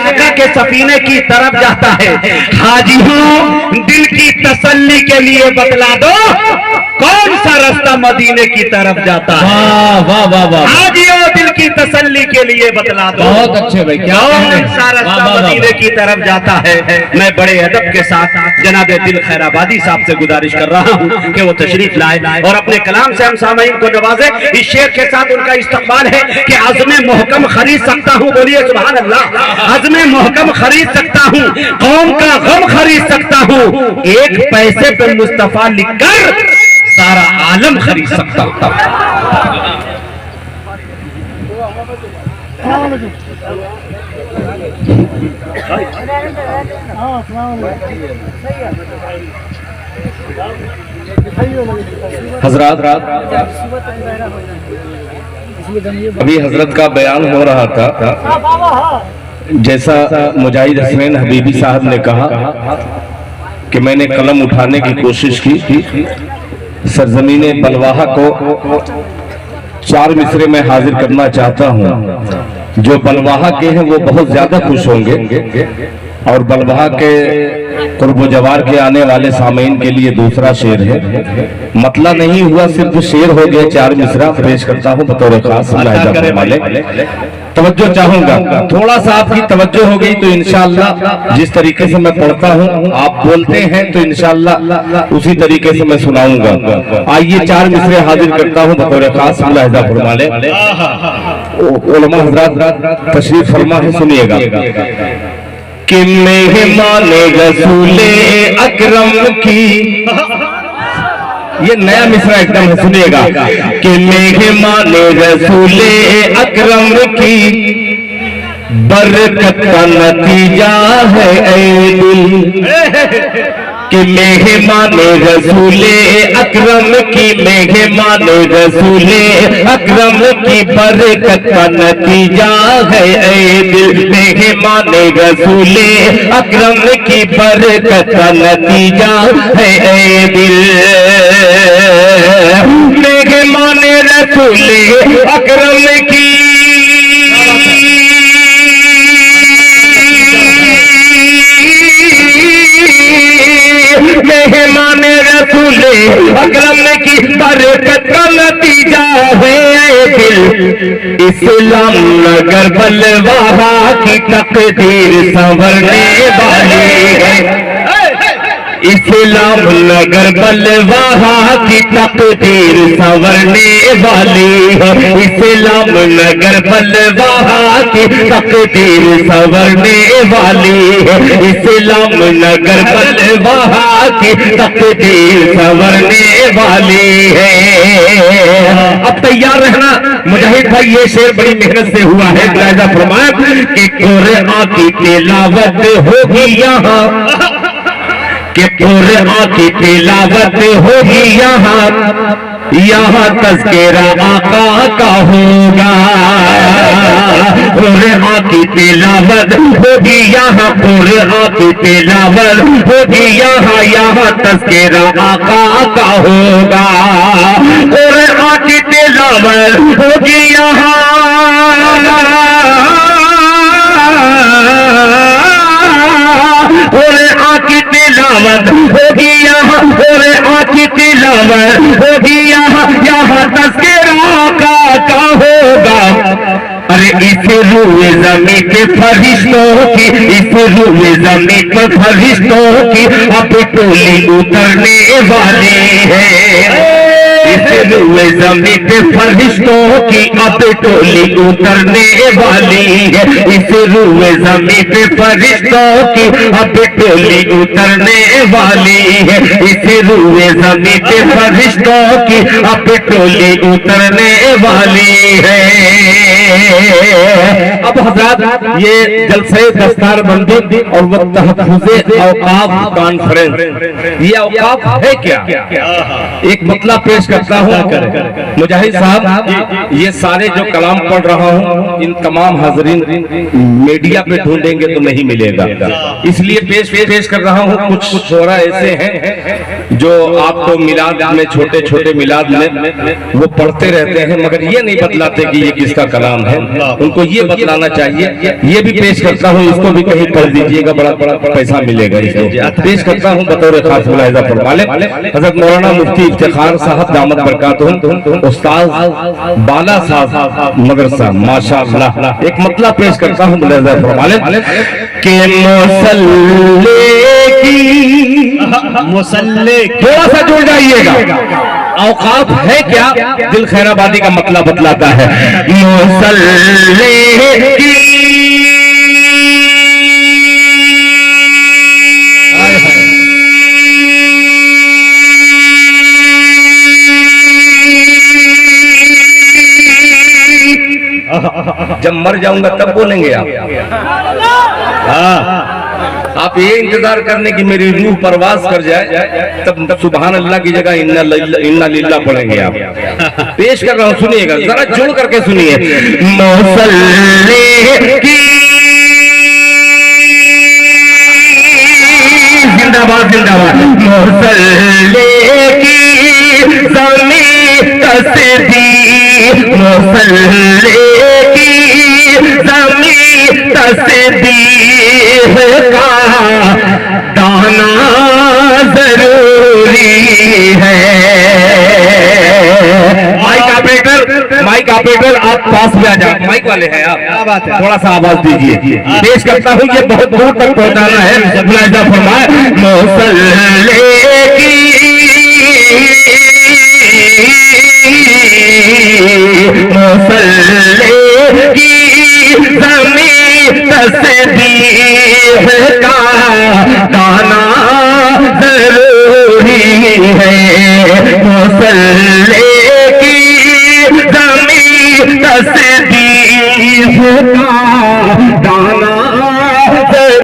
आका के सफीने की तरफ जाता है। हाजी हूँ दिल की तसल्ली के लिए बतला दो कौन सा रास्ता मदीने की तरफ जाता है। वाह वाह वाह, हाजी हो दिल की तसल्ली के लिए बतला दो बहुत अच्छे भाई, क्या कौन सा रास्ता मदीने की तरफ जाता है। मैं बड़े अदब के साथ जनाब दिल खैराबादी साहब से गुजारिश कर रहा हूँ कि वो तशरीफ लाए और अपने कलाम से हम सामईन को नवाजे। इस शेर के साथ उनका इस्तकबाल है कि अज़्म मोहकम खरीद सकता हूँ, बोलिए सुभान अल्लाह। अज़्म मोहकम खरीद सकता हूँ, कौम का गम खरीद सकता हूँ, एक पैसे पे मुस्तफा लिखकर सारा आलम खरीद सकता हूँ। हजरत अभी हजरत का बयान हो रहा था, जैसा मुजाहिद हसनैन हबीबी साहब ने कहा कि मैंने कलम उठाने की कोशिश की, सरजमीने बलवाहा को 4 मिसरे में हाजिर करना चाहता हूं। जो बलवाहा के हैं वो बहुत ज्यादा खुश होंगे और बलवाहा के कुर्ब जवार के आने वाले सामीन के लिए दूसरा शेर है। मतला नहीं हुआ, सिर्फ शेर हो गया। 4 मिसरा पेश करता हूँ बतौर खास वाले। तवज्जो चाहूंगा, थोड़ा सा आपकी तवज्जो हो गई तो इंशाअल्लाह जिस तरीके से मैं पढ़ता हूँ आप बोलते हैं तो इंशाअल्लाह उसी तरीके से मैं सुनाऊंगा। आइए 4 मिसरे हाजिर करता हूँ बतौर खास मुलाहिजा फरमा ले। उलमा हज़रात तशरीफ फरमा है, सुनिएगा कि मेहमान रसूले अकरम की, ये नया मिसरा एकदम है, सुनिएगा कि मेहमान रसूले अकरम की बरकत का नतीजा है ऐ दिल। कि मेहमान रसूले अकरम की, मेहमान रसूले अकरम की बरकत का नतीजा है ऐ दिल। मेहमान रसूले अकरम की बरकत का नतीजा है ऐ दिल। मेहमान रसूले अकरम की मेहमान रसूले अकरम की बरकत का नतीजा है दिल। इस्लाम नगर बलवाहा की तकदीर संवरने वाली है। इस्लाम नगर बलवाहा की तकदीर संवरने वाली है। इस्लाम नगर बलवाहा की तकदीर संवरने वाली है। इस्लाम नगर बलवाहा की तकदीर संवरने वाली है। अब तैयार रहना मुजाहिद भाई, ये शेर बड़ी मेहनत से हुआ है। मुलाहिजा फरमाया कि कुरान की तिलावत होगी यहाँ, कि कुरान की तिलावत होगी यहाँ, यहाँ तज़किरा आका का होगा। कुरान की तिलावत होगी यहाँ, कुरान की तिलावत होगी यहाँ, यहाँ तज़किरा आका का होगा। कुरान की तिलावत होगी यहाँ, की तिलावत होगी यहाँ, की तिलावत होगी यहाँ, यहाँ तज़किरा का होगा। अरे इस रूए ज़मीं पे फरिश्तों की, इस रूए ज़मीं पे फरिश्तों की अब टोली उतरने वाली है। इस रूए ज़मीं पे फरिश्तों की अब टोली उतरने वाली है। इस रूए ज़मीं पे फरिश्तों की अब टोली उतरने वाली है। इस रूए ज़मीं पे फरिश्तों की अब टोली उतरने वाली है। अब हज़रात ये जलसे दस्तार बंदी और वो तहफ़्फ़ुज़े औक़ाफ़ कॉन्फ्रेंस, ये औक़ाफ़ है क्या? एक मतलब पेश करता हूँ मुजाहिद साहब, ये सारे जो कलाम पढ़ रहा हूँ इन तमाम हाज़रीन मीडिया पे ढूंढेंगे तो नहीं मिलेगा, इसलिए पेश कर रहा हूँ। कुछ शोरा ऐसे हैं जो आपको मिलाद में छोटे छोटे मिलाद में वो पढ़ते रहते हैं, मगर ये नहीं बतलाते कि ये किसका कलाम है। उनको ये बतलाना चाहिए। ये भी पेश करता हूँ, इसको भी कहीं पढ़ दीजिएगा, बड़ा बड़ा पैसा मिलेगा इसको। पेश करता हूँ बतौर खास मुलाहिजा फरमाले हज़रत मौलाना मुफ्ती इफ्तिखार साहब दामत बरकातुहुम, उस्ताद बाला साहब मदरसा, माशाअल्लाह। एक मतला पेश करता हूँ मुलाहिजा फरमाले के मुसल्ले थोड़ा सा जुड़ जाइएगा। औकाफ है क्या? दिल खैराबादी का मतलब बतलाता है। मुसल्ले की जब मर जाऊंगा तब बोलेंगे आप ये इंतजार करने की मेरी रूह परवास कर जाए, तब सुभान अल्लाह की जगह इन्ना लिल्लाह पढ़ेंगे आप। पेश कर रहा हूँ, सुनिएगा, जरा जुड़ करके सुनिए। मुसल्ले की जिंदाबाद जिंदाबाद। मुसल्ले की ज़मीं तस्दी, मुसल्ले की ज़मीं तस्दी का दाना जरूरी है। माइक ऑपरेटर आप पास में आ जाओ, माइक वाले हैं आप, क्या बात है, थोड़ा सा आवाज दीजिए। पेश करता हूँ, ये बहुत दूर तक पहुंचाना है। मुलाहिजा फरमाए। मुसल्ले मुसल्ले की ज़मीं तस्बीह का दाना जरूरी है। मुसल्ले की ज़मीं तस्बीह का दाना